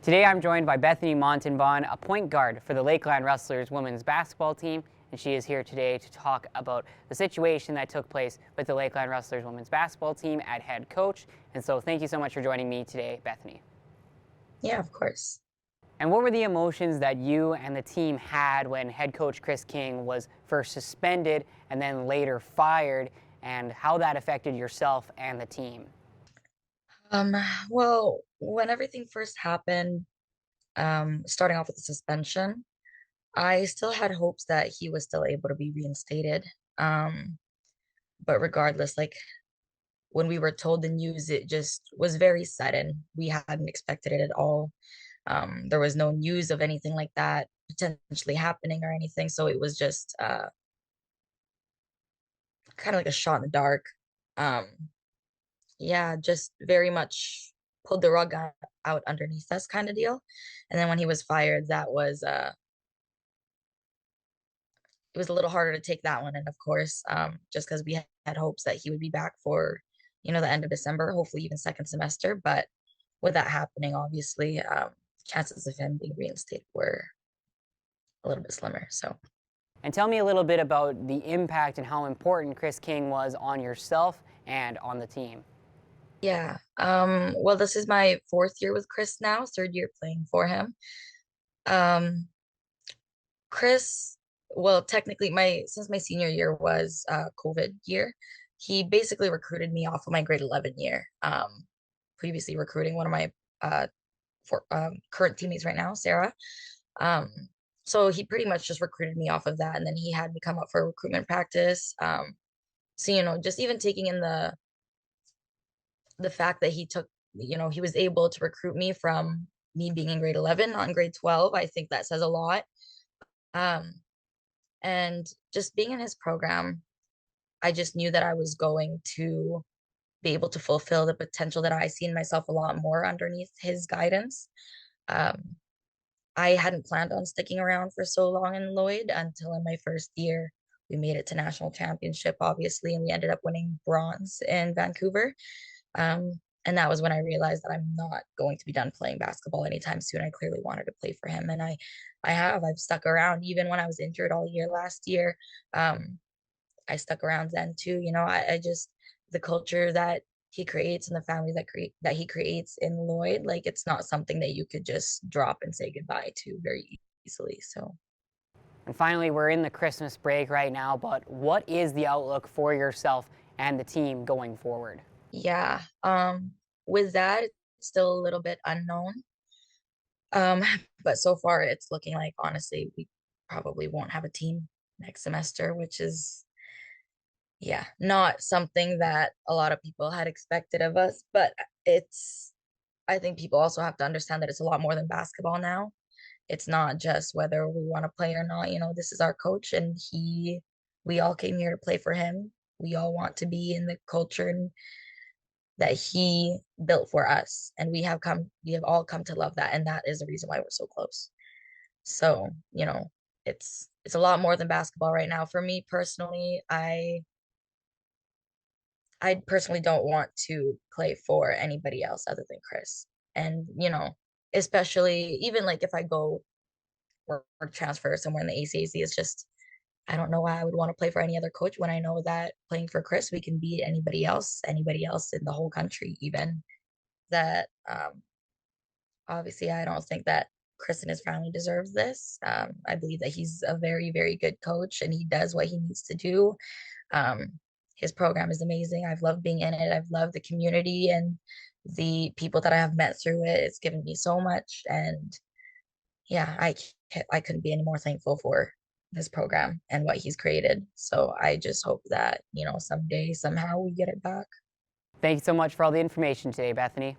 Today I'm joined by Bethany Montenbaugh, a point guard for the Lakeland Rustlers women's basketball team, and she is here today to talk about the situation that took place with the Lakeland Rustlers women's basketball team at head coach. And so thank you so much for joining me today, Bethany. Yeah, of course. And what were the emotions that you and the team had when head coach Chris King was first suspended and then later fired, and how that affected yourself and the team? Um, well, when everything first happened, starting off with the suspension, I still had hopes that he was still able to be reinstated. Um, but regardless, like when we were told the news, it just was very sudden. We hadn't expected it at all. There was no news of anything like that potentially happening or anything, so it was just kind of like a shot in the dark. Um, yeah, just very much pulled the rug out underneath us kind of deal. And then when he was fired, that was it was a little harder to take that one. And of course, just because we had hopes that he would be back for, the end of December, hopefully even second semester. But with that happening, obviously, chances of him being reinstated were a little bit slimmer. So And tell me a little bit about the impact and how important Chris King was on yourself and on the team. yeah. Well, this is my fourth year with Chris now, third year playing for him. Um, Chris, well, technically my since my senior year was COVID year, he basically recruited me off of my grade 11 year. Previously recruiting one of my current teammates right now, Sarah. Um, so he pretty much just recruited me off of that, and then he had me come up for recruitment practice. So just even taking in the fact that he was able to recruit me from me being in grade 11, not in grade 12, I think that says a lot. Um, And just being in his program, I just knew that I was going to be able to fulfill the potential that I see in myself a lot more underneath his guidance. Um, I hadn't planned on sticking around for so long in Lloyd until in my first year. We made it to national championship, obviously, and we ended up winning bronze in Vancouver. And that was when I realized that I'm not going to be done playing basketball anytime soon. I clearly wanted to play for him, and I've stuck around even when I was injured all year last year. Um, I stuck around then too. I just the culture that he creates and the family that he creates in Lloyd, like it's not something that you could just drop and say goodbye to very easily. So And finally, we're in the Christmas break right now, but what is the outlook for yourself and the team going forward? yeah, with that, it's still a little bit unknown. Um, but so far it's looking like honestly we probably won't have a team next semester, which is yeah, not something that a lot of people had expected of us, but it's I think people also have to understand that it's a lot more than basketball now. It's not just whether we want to play or not. This is our coach and we all came here to play for him. We all want to be in the culture that he built for us. And we have all come to love that. And that is the reason why we're so close. So, it's a lot more than basketball right now. For me personally, I personally don't want to play for anybody else other than Chris. And, especially even like if I go or transfer somewhere in the ACAC, it's just I don't know why I would want to play for any other coach when I know that playing for Chris, we can beat anybody else in the whole country, even that obviously I don't think that Chris and his family deserves this. I believe that he's a very, very good coach and he does what he needs to do. Um, his program is amazing. I've loved being in it. I've loved the community and the people that I have met through it. It's given me so much. And yeah, I couldn't be any more thankful for this program and what he's created. So I just hope that, someday, somehow we get it back. Thank you so much for all the information today, Bethany.